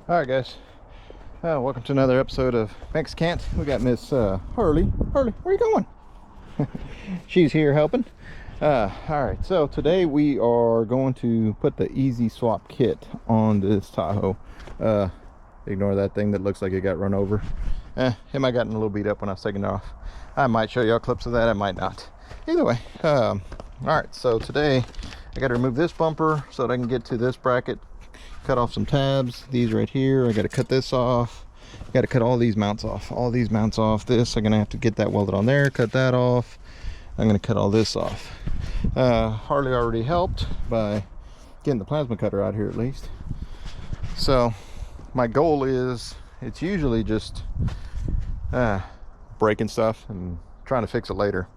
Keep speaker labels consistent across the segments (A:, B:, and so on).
A: Alright guys, welcome to another episode of MEXI-CAN'T. We got Miss Harley. Harley, where you going? She's here helping. Alright, so today we are going to put the easy swap kit on this Tahoe. Ignore that thing that looks like it got run over. It might have gotten a little beat up when I was taking it off. I might show y'all clips of that, I might not. Either way, alright, so today I got to remove this bumper so that I can get to this bracket. Cut off some tabs, these right here. I got to cut this off. Got to cut all these mounts off. This I'm gonna have to get that welded on there, cut that off. I'm gonna cut all this off. Harley already helped by getting the plasma cutter out here at least. So my goal is, it's usually just breaking stuff and trying to fix it later.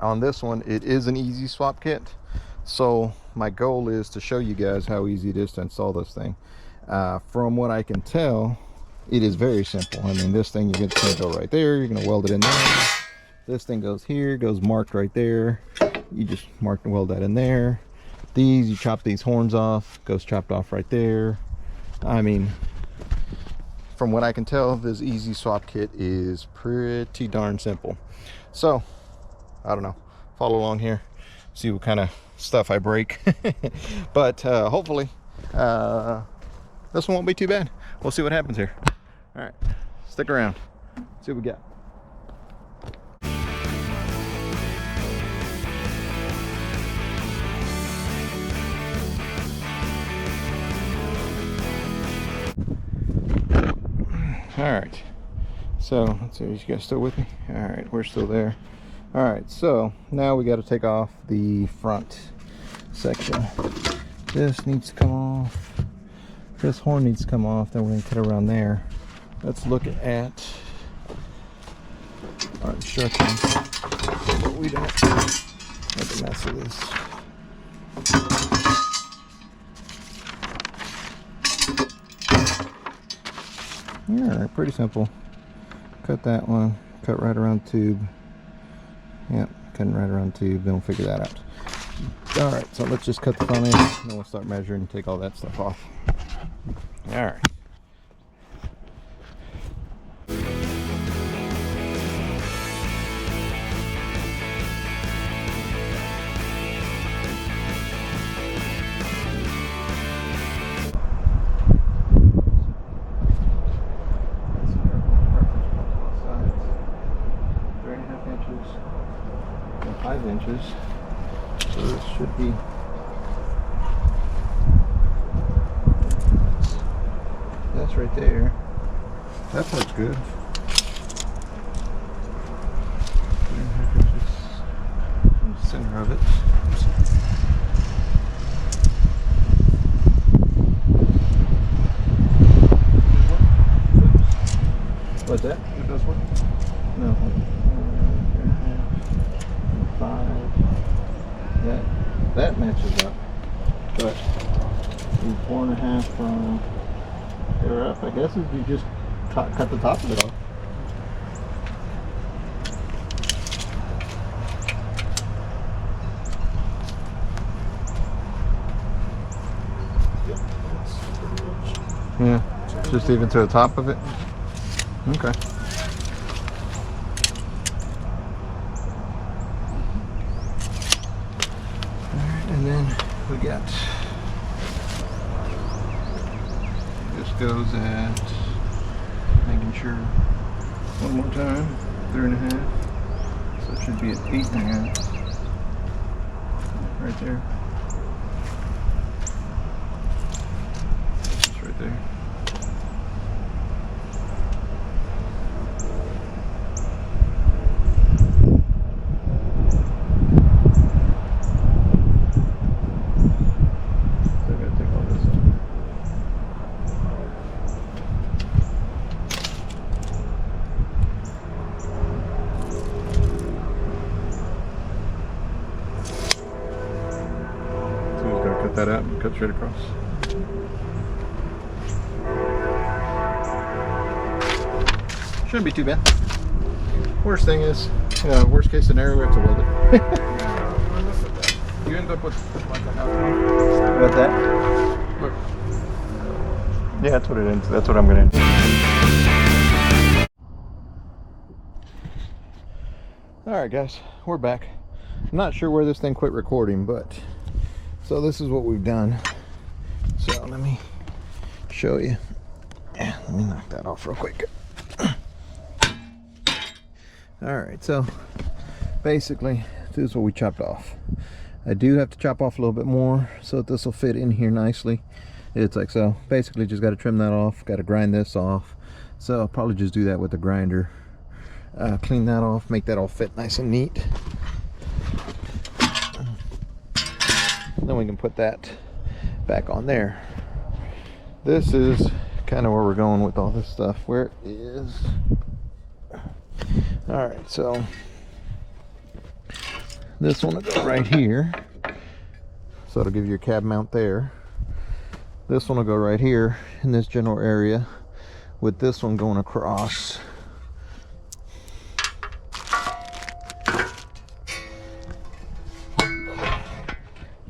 A: On this one, it is an easy swap kit. So my goal is to show you guys how easy it is to install this thing. From what I can tell, it is very simple. I mean, this thing, you're just gonna go right there, you're gonna weld it in there. This thing goes here, goes marked right there. You just mark and weld that in there. These, you chop these horns off, goes chopped off right there. I mean, from what I can tell, this easy swap kit is pretty darn simple. So, I don't know, follow along here, see what kind of stuff I break. But hopefully this one won't be too bad. We'll see what happens here. All right, stick around, see what we got. All right, so let's see, you guys still with me? All right, we're still there. All right, so now we got to take off the front section. This needs to come off. This horn needs to come off. Then we're going to cut around there. Let's look at our instructions so we don't make a mess of this. All right, pretty simple. Cut that one. Cut right around the tube. Yep, cutting right around the tube, then we'll figure that out. Alright, so let's just cut the front end, and then we'll start measuring and take all that stuff off. Alright. And 5 inches, so this should be that's right there. That part's good. 3.5 inches in the center of it. What's that? It does work? No. 5. That matches up, but the 4.5 from here up, I guess, if you just cut the top of it off. Yeah, just even to the top of it. Okay. And then we got, this goes at, making sure, one more time, 3.5, so it should be at 8.5, right there, just right there. That out and cut straight across. Shouldn't be too bad. Worst thing is, worst case scenario, we have to weld it.
B: You end up with like a half.
A: What's that?
B: Look.
A: Yeah, that's what it is. That's what I'm gonna do. Alright guys, we're back. I'm not sure where this thing quit recording, but so this is what we've done. So let me show you. Let me knock that off real quick. Alright, so basically this is what we chopped off. I do have to chop off a little bit more so that this will fit in here nicely. It's like so. Basically just got to trim that off, got to grind this off. So I'll probably just do that with the grinder. Clean that off, make that all fit nice and neat. Then we can put that back on there. This is kind of where we're going with all this stuff. Where is... Alright, so this one will go right here. So it'll give you your cab mount there. This one will go right here in this general area, with this one going across.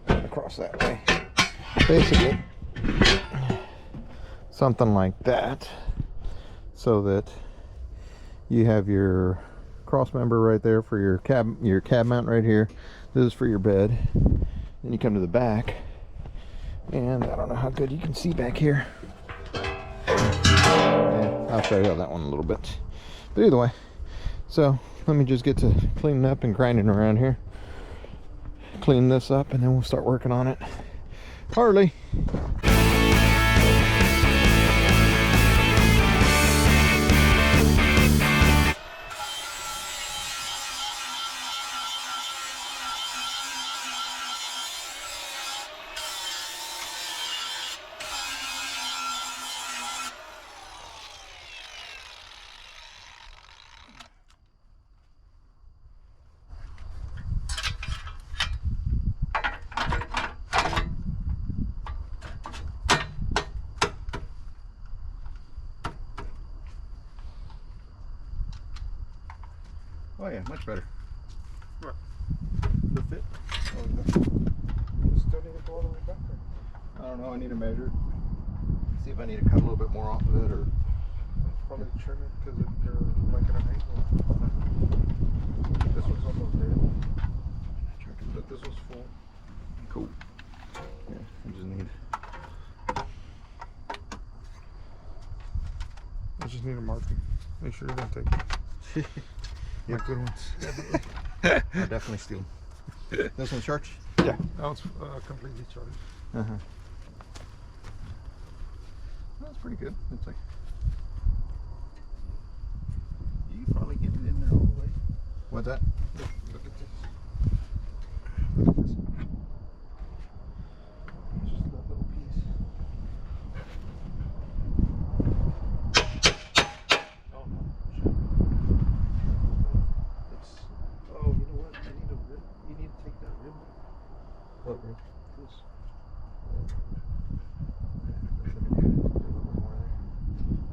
A: Across that way. Basically, something like that, so that you have your cross member right there for your cab mount right here. This is for your bed. Then you come to the back, and I don't know how good you can see back here. Yeah, I'll show you that one a little bit. But either way, so let me just get to cleaning up and grinding around here. Clean this up, and then we'll start working on it. Harley. Oh yeah, much better.
B: What?
A: The fit.
B: Oh, you still need to go all the way back there.
A: I don't know, I need to measure it. See if I need to cut a little bit more off of it, or
B: Probably trim it because they're like at an angle. This one's almost there. But this one's full.
A: cool. Yeah, I
B: just need a marking. Make sure you don't take it.
A: Yeah,
B: good ones.
A: I'll definitely steal them. This one's charged?
B: Yeah, that one's completely charged.
A: Uh-huh. That's pretty good. It's like, you can probably get it in there all the way. What's that?
B: Look at this. Look at this. Just that little piece. Oh no. It's, oh, you know what? You need a rib. You need to take that rib.
A: What rib?
B: This.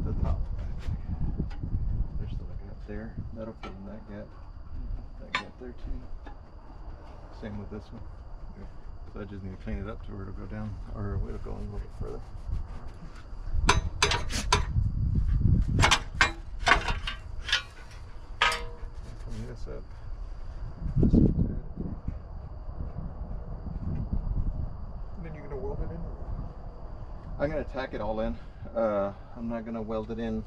A: The top. There's still a gap there. That'll fit in that gap. That gap there too. Same with this one. So I just need to clean it up to where it'll go down, or it'll go in a little bit further. Clean this up. This one's good.
B: And then you're gonna weld it in.
A: I'm gonna tack it all in. I'm not gonna weld it in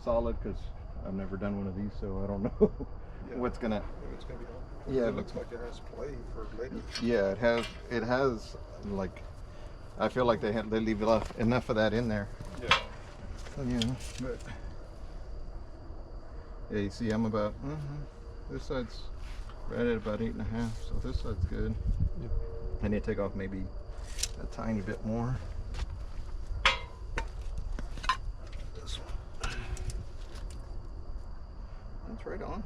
A: solid because I've never done one of these, so I don't know what's gonna.
B: It's gonna be.
A: Yeah,
B: it looks like it has play for later.
A: Yeah, it has like, I feel like they leave enough of that in there.
B: Yeah.
A: So, yeah, but yeah, you see, I'm about this side's right at about 8.5, so this side's good.
B: Yep.
A: I need to take off maybe a tiny bit more. This one. That's right on.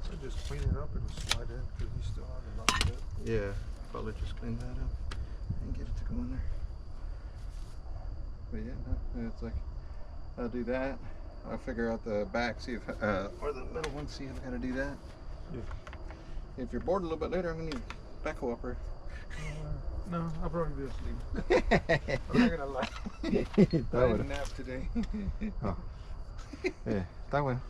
B: So just clean it up and slide in because you still have a lot of it.
A: Yeah, probably just clean that up and get it to go in there. But yeah, no, it's like, I'll do that. I'll figure out the back, see if, or the middle one, see if I gotta do that.
B: Yeah.
A: If you're bored a little bit later, I'm gonna need a backhoe operator.
B: No, I'll probably be asleep. I'm not gonna lie. I had a nap today.
A: Oh. Yeah, está bueno.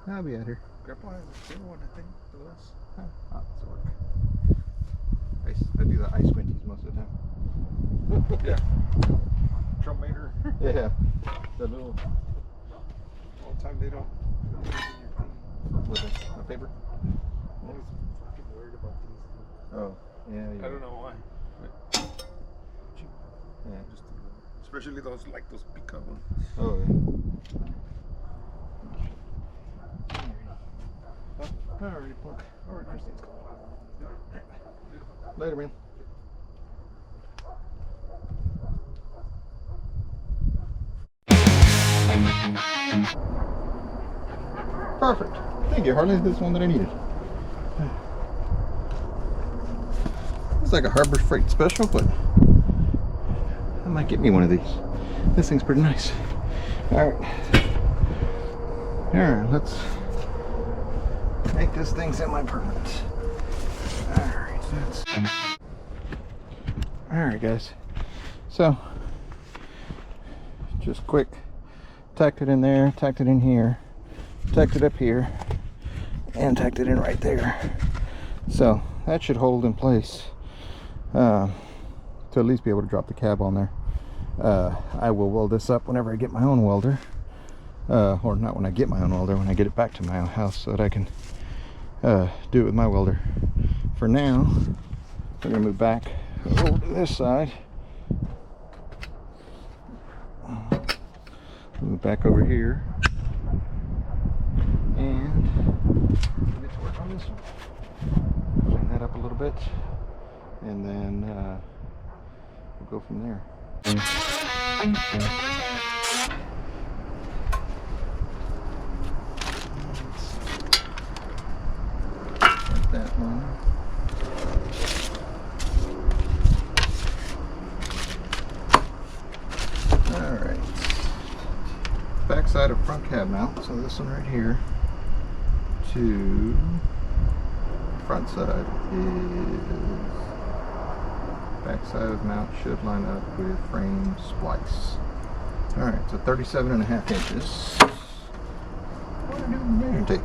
A: I'll be out here.
B: Grandpa has a clear one, I think, for us.
A: Oh, that's work. I do the ice squinties most of the time.
B: Yeah. Tromater.
A: Yeah. The little.
B: All the time they don't.
A: With a paper.
B: I'm always fucking worried about these.
A: Oh, yeah.
B: I don't know why. But
A: Yeah.
B: just, especially those pickup ones.
A: Oh, yeah. Alright, Punk. Alright, Christine's calling. Later, man. Perfect. Thank you, Harley. This is one that I needed. It's like a Harbor Freight special, but I might get me one of these. This thing's pretty nice. Alright. Alright, let's make this thing semi-permanent. Alright, that's... Alright, guys. So, just quick, tacked it in there, tacked it in here, tacked it up here, and tacked it in right there. So, that should hold in place to at least be able to drop the cab on there. I will weld this up whenever I get my own welder. Or not when I get my own welder, when I get it back to my own house so that I can do it with my welder. For now, we're going to move back over to this side. Move back over here. And get to work on this one. Clean that up a little bit. And then we'll go from there. Like that one. Alright. Back side of front cab mount. So this one right here to front side is back side of mount should line up with frame splice. Alright, so 37.5 inches. What do I do with measuring tape?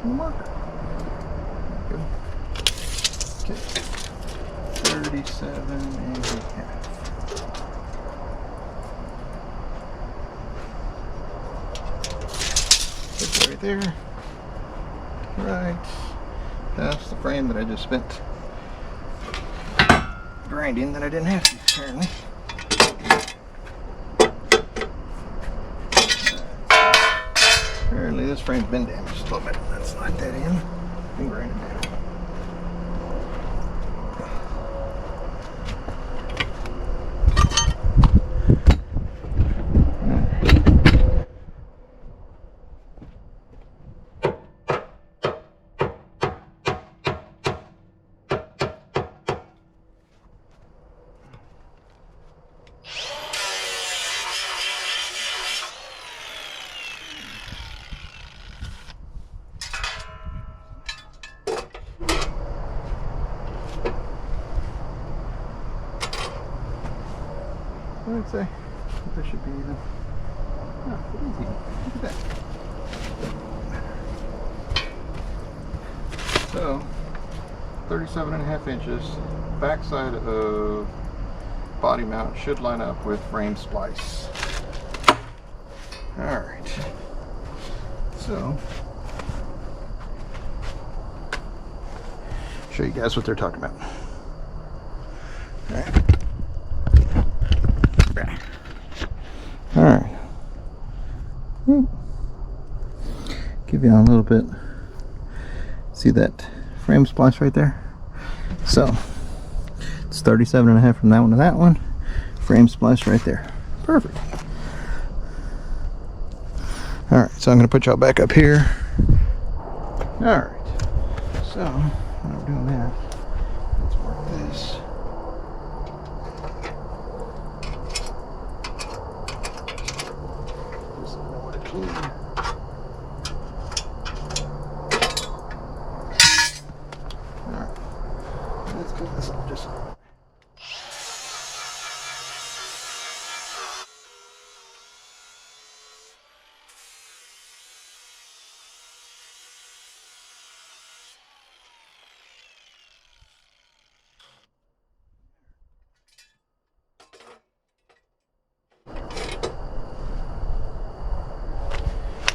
A: Marker. Good. Okay. 37.5. Put it right there. Right. That's the frame that I just spent grinding that I didn't have to, apparently. Apparently this frame's been damaged a little bit. Let's lock that in and grind it down. I'd say this should be even. Oh, easy. Look at that. So, 37.5 inches. Back side of body mount should line up with frame splice. Alright. So, show you guys what they're talking about. Alright. Alright. Give you a little bit. See that frame splice right there? So it's 37.5 from that one to that one. Frame splice right there. Perfect. All right, so I'm gonna put y'all back up here. All right, so while we're doing that, let's work this. Just more to clean. All right, let's clean this up just a little.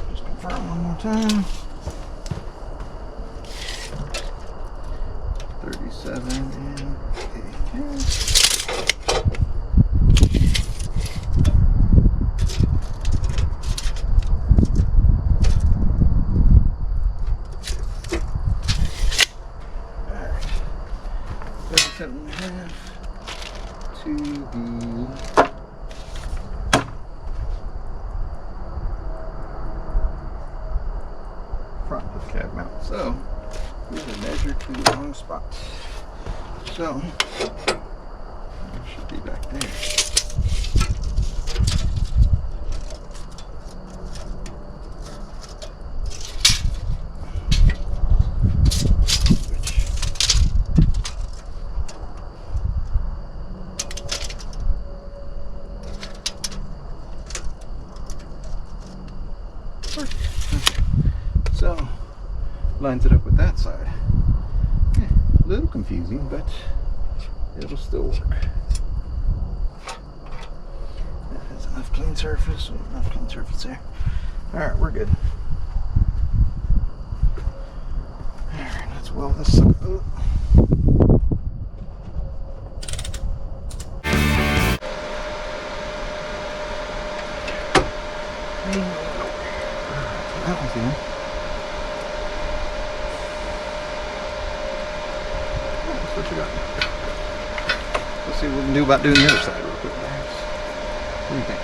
A: Just confirm one more time. 37 and 82. Alright. 37 and a half to the front of the cab mount. So we have measured to the wrong spot. So it should be back there. So lines it up with that side. Yeah, a little confusing, but it'll still work. That has enough clean surface. Enough clean surface there. All right, we're good. All right, let's weld this sucker up. That one's in. That's what you got. Let's see what we can do about doing the other side real quick, guys. What do you think?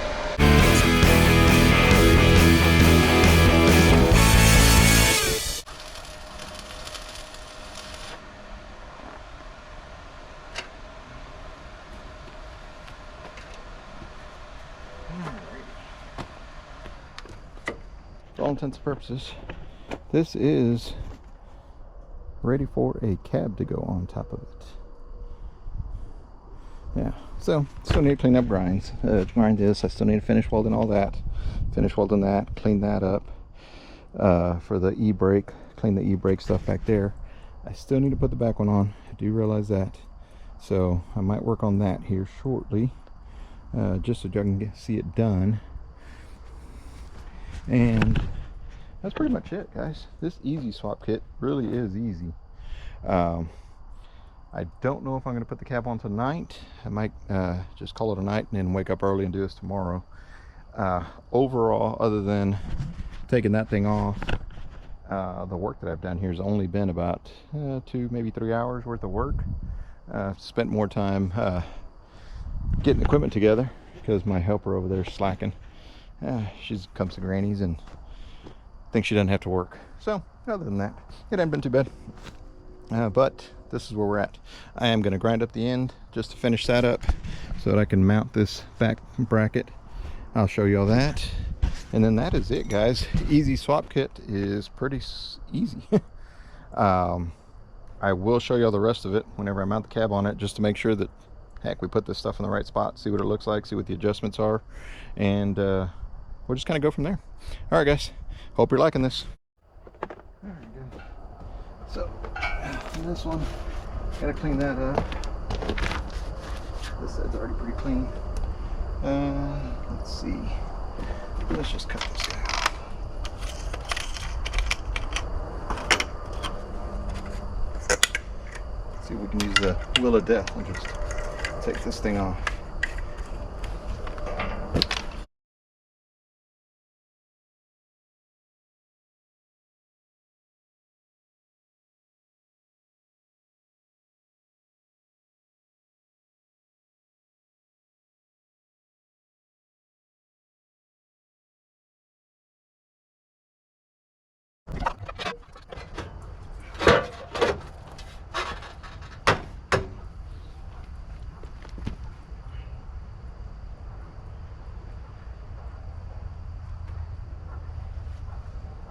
A: For all intents and purposes, this is ready for a cab to go on top of it. Yeah, so still need to clean up grinds. Grind this, I still need to finish welding all that. Finish welding that, clean that up. For the e-brake, clean the e-brake stuff back there. I still need to put the back one on. I do realize that. So I might work on that here shortly. Just so you can see it done. And that's pretty much it, guys. This easy swap kit really is easy. I don't know if I'm going to put the cab on tonight. I might just call it a night and then wake up early and do this tomorrow. Overall, other than taking that thing off, the work that I've done here has only been about 2, maybe 3 hours worth of work. Spent more time getting equipment together because my helper over there is slacking. She comes to Granny's and thinks she doesn't have to work. So other than that, it hasn't been too bad. But this is where we're at. I am going to grind up the end just to finish that up so that I can mount this back bracket. I'll show you all that. And then that is it, guys. Easy swap kit is pretty easy. I will show you all the rest of it whenever I mount the cab on it, just to make sure that, heck, we put this stuff in the right spot, see what it looks like, see what the adjustments are, and we'll just kind of go from there. All right, guys. Hope you're liking this. All right, good. So, this one, gotta clean that up. This side's already pretty clean. Let's see. Let's just cut this guy off. See if we can use the wheel of death and just take this thing off.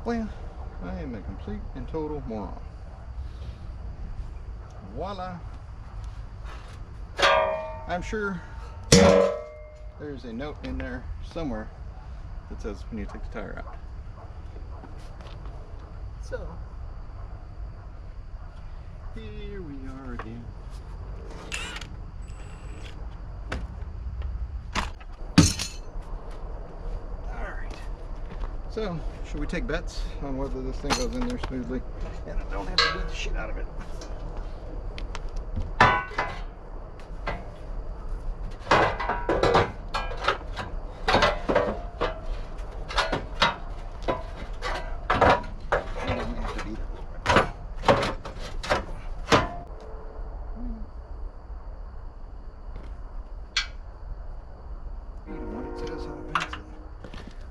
A: Well, I am a complete and total moron. Voila. I'm sure there's a note in there somewhere that says when you take the tire out. So, here we are again. Alright. So, should we take bets on whether this thing goes in there smoothly and I don't have to beat the shit out of it?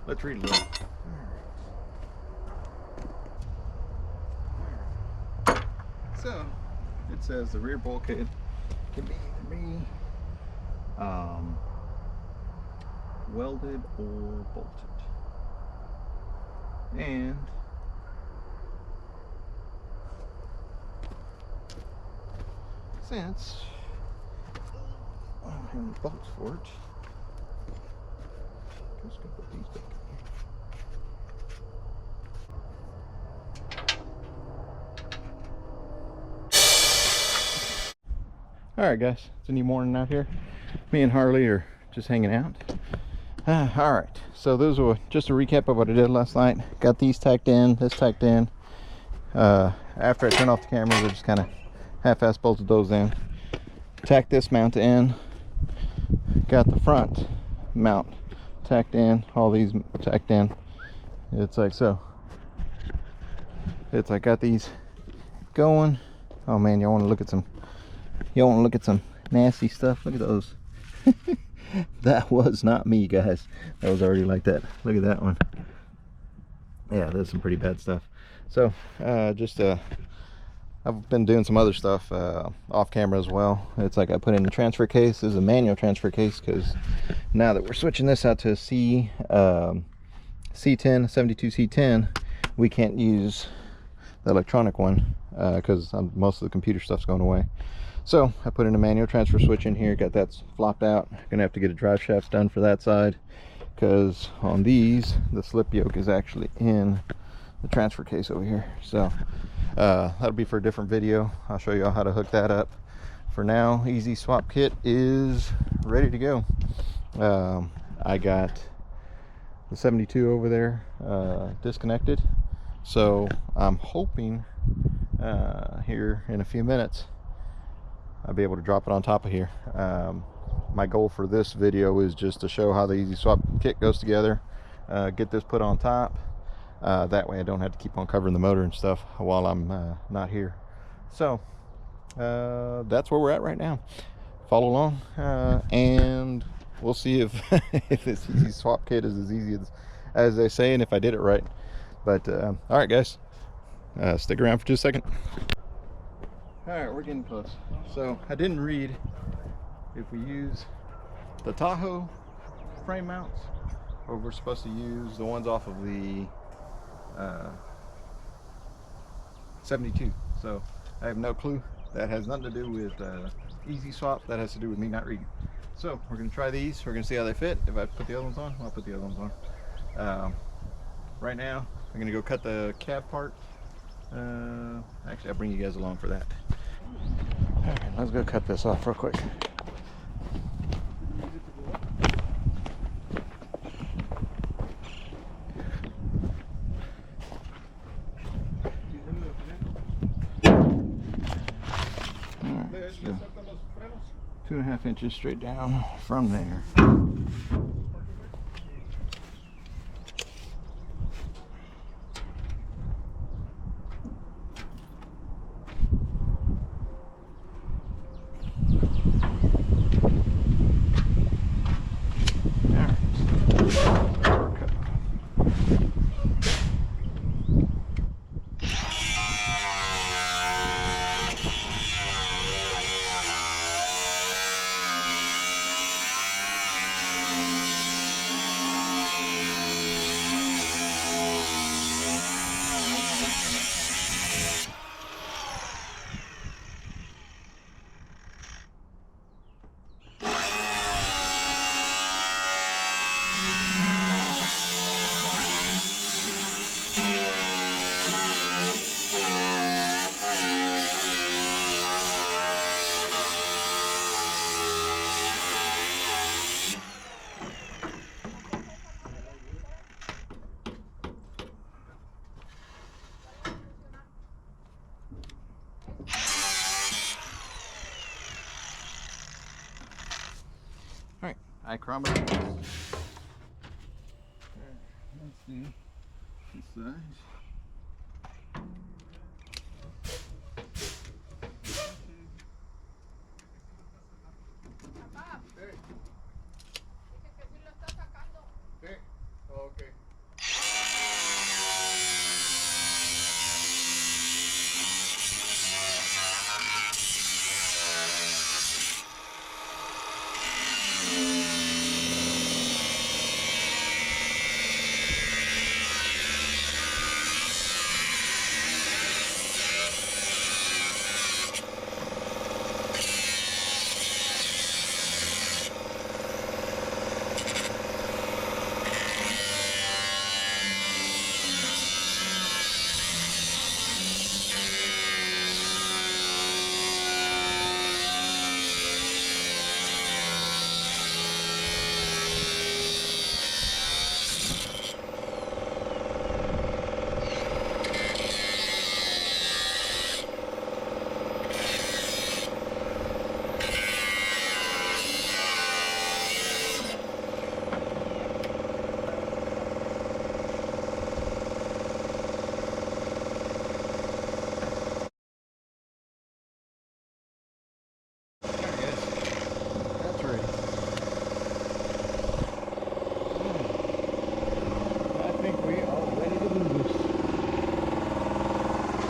A: Let's read a little. Alright. So, it says the rear bulkhead can be welded or bolted. And since I don't have any bolts for it, I'm just gonna put these back in. Alright guys, it's a new morning out here. Me and Harley are just hanging out. Alright, so those were just a recap of what I did last night. Got these tacked in, this tacked in. After I turned off the camera, we just kind of half-ass bolted those in. Tacked this mount in. Got the front mount tacked in, all these tacked in. It's like so. It's like got these going. Oh man, y'all want to look at some nasty stuff. Look at those. That was not me, guys. That was already like that. Look at that one. Yeah, there's some pretty bad stuff. So I've been doing some other stuff off camera as well. It's like I put in the transfer case. This is a manual transfer case because now that we're switching this out to a C10 72 C10, we can't use the electronic one because most of the computer stuff's going away. So I put in a manual transfer switch in here, got that flopped out. Gonna have to get a drive shaft done for that side because on these the slip yoke is actually in the transfer case over here. So that'll be for a different video. I'll show you all how to hook that up. For now, easy swap kit is ready to go. I got the 72 over there disconnected, so I'm hoping here in a few minutes I'll be able to drop it on top of here. My goal for this video is just to show how the easy swap kit goes together, get this put on top. That way I don't have to keep on covering the motor and stuff while I'm not here. So that's where we're at right now. Follow along and we'll see if if this easy swap kit is as easy as they say and if I did it right. But all right guys, stick around for just a second. All right, we're getting close. So I didn't read if we use the Tahoe frame mounts or we're supposed to use the ones off of the 72. So I have no clue. That has nothing to do with easy swap. That has to do with me not reading. So we're gonna try these. We're gonna see how they fit. If I put the other ones on, I'll put the other ones on. Right now I'm gonna go cut the cab part. Actually, I'll bring you guys along for that. All right, let's go cut this off real quick. All right, so 2.5 inches straight down from there. micrometer. Let's see this size. Okay.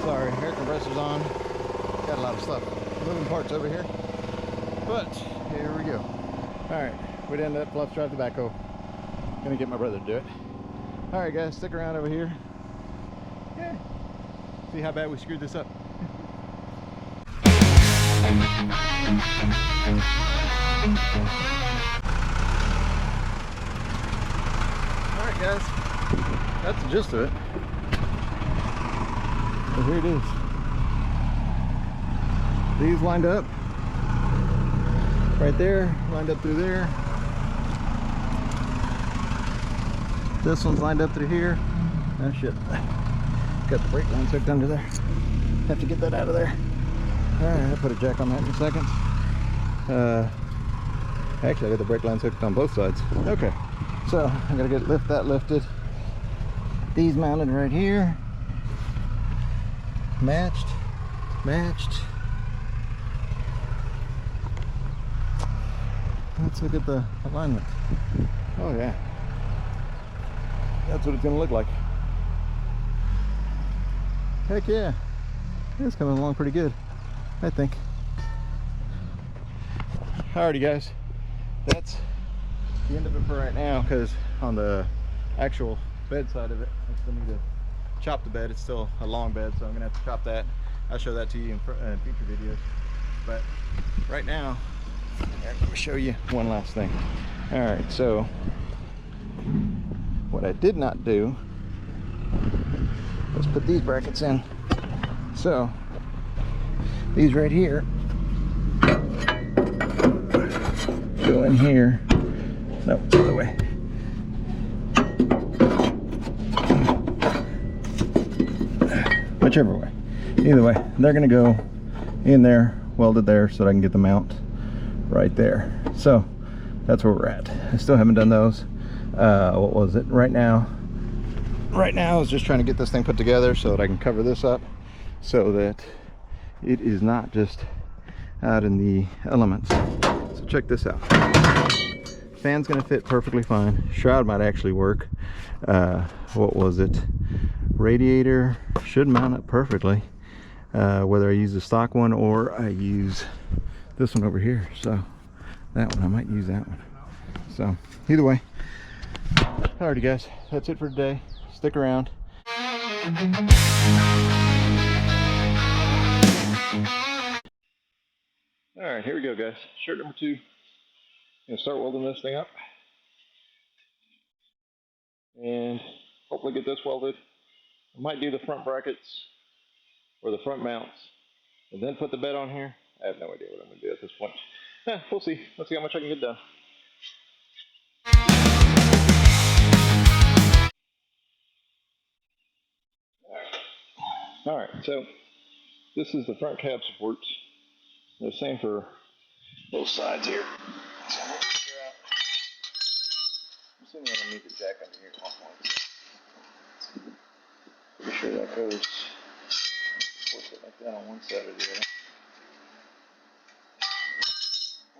A: Sorry, air compressor's on. Got a lot of stuff, moving parts over here. But here we go. Alright, we did that fluff drive the backhoe. Gonna get my brother to do it. Alright guys, stick around over here. Yeah. See how bad we screwed this up. Alright guys, that's the gist of it. So here it is. These lined up right there, lined up through there. This one's lined up through here. Oh shit. Got the brake lines hooked under there. Have to get that out of there. Alright, I'll put a jack on that in a second. Actually, I got the brake lines hooked on both sides. Okay, so I'm gonna lift that lifted. These mounted right here. Matched. Let's look at the alignment. Oh yeah, that's what it's gonna look like. Heck yeah, it's coming along pretty good, I think. Alrighty guys, that's the end of it for right now, because on the actual bed side of it, I still need to chop the bed. It's still a long bed, so I'm gonna have to chop that. I'll show that to you in future videos, but right now I'm gonna show you one last thing. All right, so what I did not do was put these brackets in. So these right here go in here. No, the other way. Whichever way. Either way, they're gonna go in there, welded there, so that I can get the mount right there. So that's where we're at. I still haven't done those. What was it? Right now I was just trying to get this thing put together so that I can cover this up, so that it is not just out in the elements. So check this out. Fan's gonna fit perfectly fine. Shroud might actually work. What was it? Radiator should mount up perfectly, whether I use the stock one or I use this one over here. So that one, I might use that one. So either way, alrighty guys, that's it for today. Stick around. Alright, here we go guys. Shirt number 2. Gonna start welding this thing up and hopefully get this welded. I might do the front brackets or the front mounts and then put the bed on here. I have no idea what I'm gonna do at this point. We'll see. Let's see how much I can get done. Alright, so this is the front cab supports. They're the same for both sides here. So need the jack under here one more. Pretty sure that goes, force it like that on one side or the other.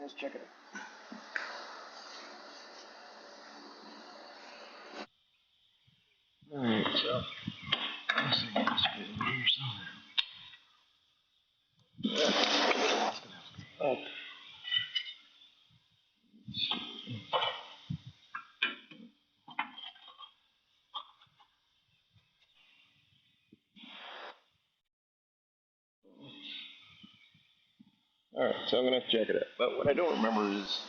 A: Let's check it out. Alright, so let's see, this bit in here somewhere. Oh. Alright, so I'm going to have to check it out. But what I don't remember is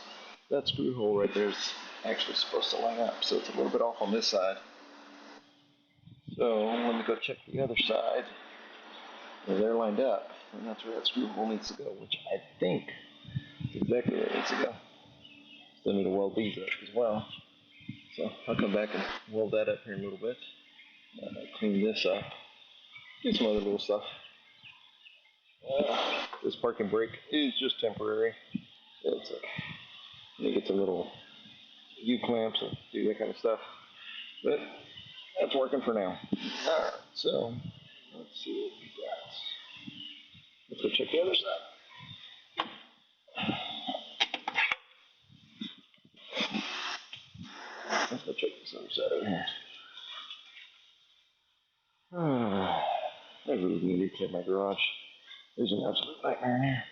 A: that screw hole right there is actually supposed to line up, so it's a little bit off on this side. So let me go check the other side. Well, they're lined up, and that's where that screw hole needs to go, which I think is exactly where it needs to go. Still need to weld these up as well. So I'll come back and weld that up here in a little bit. Clean this up. Do some other little stuff. This parking brake is just temporary. It's you get some little U-clamps and do that kind of stuff. But that's working for now. Alright, so let's see what we got. Let's go check the other side. Let's go check this other side over here. I really need to clean my garage. There's an absolute nightmare in here.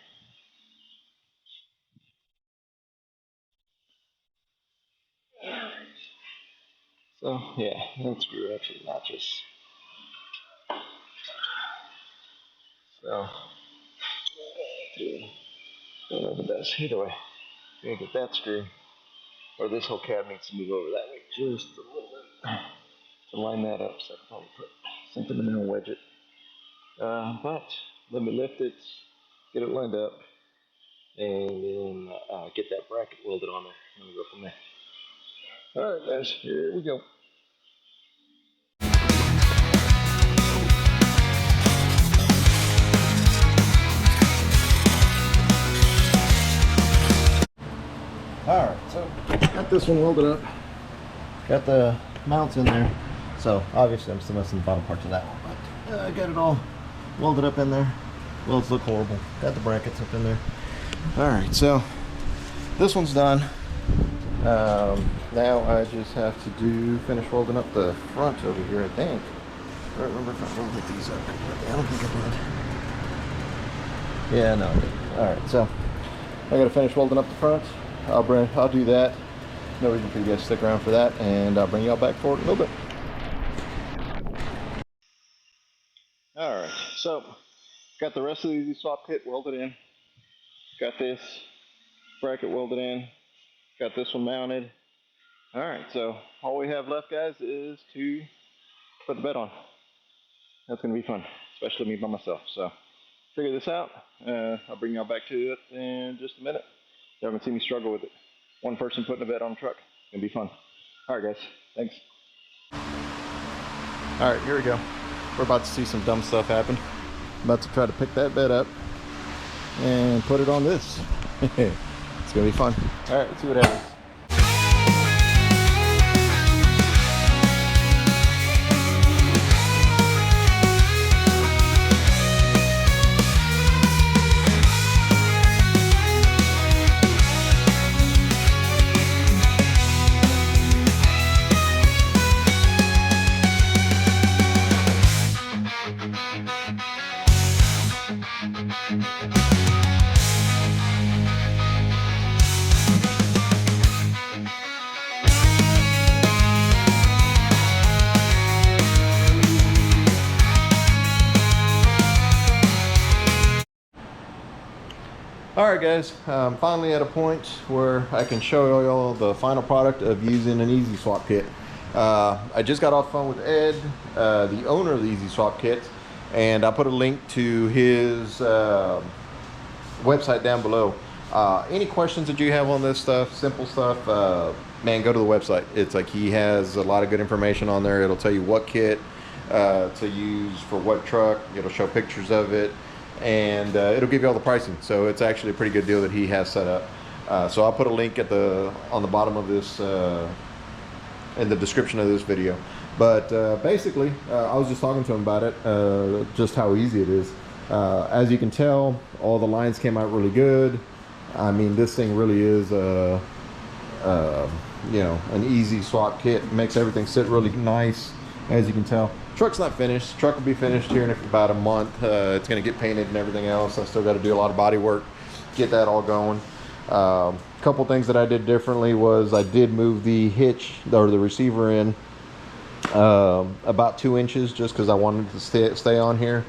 A: So, yeah, that screw actually notches. So, don't know the best. Either way, I'm gonna get that screw, or this whole cab needs to move over that way just a little bit to line that up. So I can probably put something in there and wedge it. But let me lift it, get it lined up, and then get that bracket welded on there, and we'll go from there. All right, guys, here we go. Alright, so got this one welded up. Got the mounts in there. So obviously I'm still missing the bottom parts of that one, but I got it all welded up in there. Welds look horrible. Got the brackets up in there. Alright, so this one's done. Now I just have to finish welding up the front over here, I think. I don't remember if I welded these up. I don't think I did. Yeah, no, I didn't. Alright, so I gotta finish welding up the front. I'll do that. No reason for you guys to stick around for that, and I'll bring y'all back for it in a little bit. Alright, so got the rest of the easy swap kit welded in. Got this bracket welded in. Got this one mounted. Alright, so all we have left, guys, is to put the bed on. That's going to be fun, especially me by myself. So figure this out. I'll bring y'all back to it in just a minute. You haven't seen me struggle with it. One person putting a bed on a truck. It's going to be fun. Alright, guys. Thanks. Alright, here we go. We're about to see some dumb stuff happen. I'm about to try to pick that bed up and put it on this. It's going to be fun. Alright, let's see what happens. Alright guys, I'm finally at a point where I can show y'all the final product of using an Easy Swap kit. I just got off the phone with Ed, the owner of the Easy Swap kit, and I put a link to his website down below. Any questions that you have on this stuff, simple stuff, man, go to the website. It's like he has a lot of good information on there. It'll tell you what kit to use for what truck. It'll show pictures of it. And it'll give you all the pricing, so it's actually a pretty good deal that he has set up. So I'll put a link on the bottom of this in the description of this video. But basically, I was just talking to him about it, just how easy it is. As you can tell, all the lines came out really good. I mean, this thing really is you know, an easy swap kit. It makes everything sit really nice, as you can tell. Truck's not finished. Truck will be finished here in about a month. It's going to get painted and everything else. I still got to do a lot of body work, get that all going. Couple things that I did differently was I did move the hitch or the receiver in about 2 inches, just because I wanted to stay on here.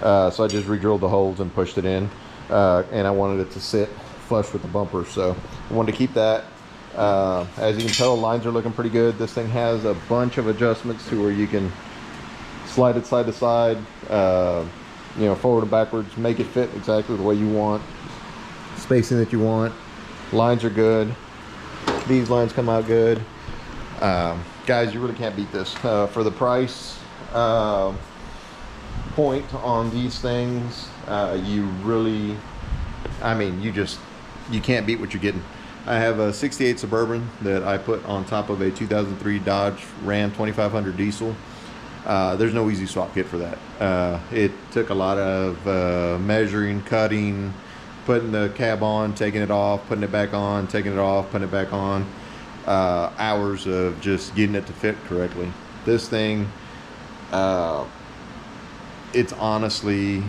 A: So I just re-drilled the holes and pushed it in, and I wanted it to sit flush with the bumper, so I wanted to keep that. As you can tell, lines are looking pretty good. This thing has a bunch of adjustments to where you can slide it side to side, you know, forward and backwards, make it fit exactly the way you want, spacing that you want. Lines are good. These lines come out good. Guys, you really can't beat this. For the price point on these things, you really, I mean, you can't beat what you're getting. I have a 68 Suburban that I put on top of a 2003 Dodge Ram 2500 diesel. There's no easy swap kit for that. It took a lot of measuring, cutting, putting the cab on, taking it off, putting it back on, taking it off, putting it back on. Hours of just getting it to fit correctly. This thing, it's honestly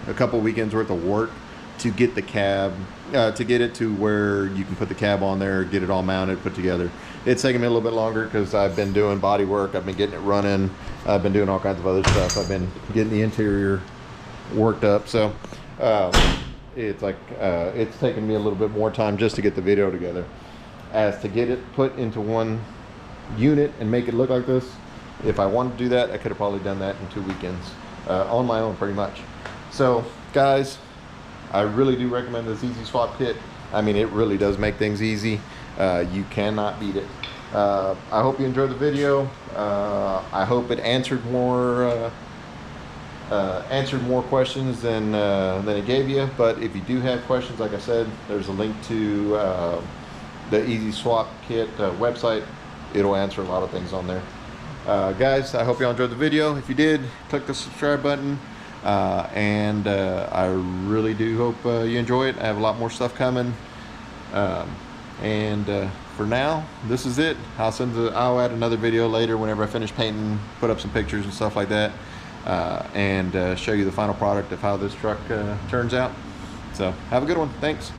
A: a couple weekends worth of work to get the cab, to get it to where you can put the cab on there, get it all mounted, put together. It's taken me a little bit longer because I've been doing body work, I've been getting it running, I've been doing all kinds of other stuff. I've been getting the interior worked up, so it's like it's taken me a little bit more time just to get the video together. As to get it put into one unit and make it look like this, if I wanted to do that, I could have probably done that in 2 weekends on my own, pretty much. So guys, I really do recommend this easy swap kit. I mean, it really does make things easy. You cannot beat it. I hope you enjoyed the video. I hope it answered more questions than it gave you. But if you do have questions, like I said, there's a link to the Easy Swap Kit website. It'll answer a lot of things on there. Guys, I hope y'all enjoyed the video. If you did, click the subscribe button. I really do hope you enjoy it. I have a lot more stuff coming. For now, this is it. I'll add another video later whenever I finish painting, put up some pictures and stuff like that, and show you the final product of how this truck turns out. So have a good one. Thanks.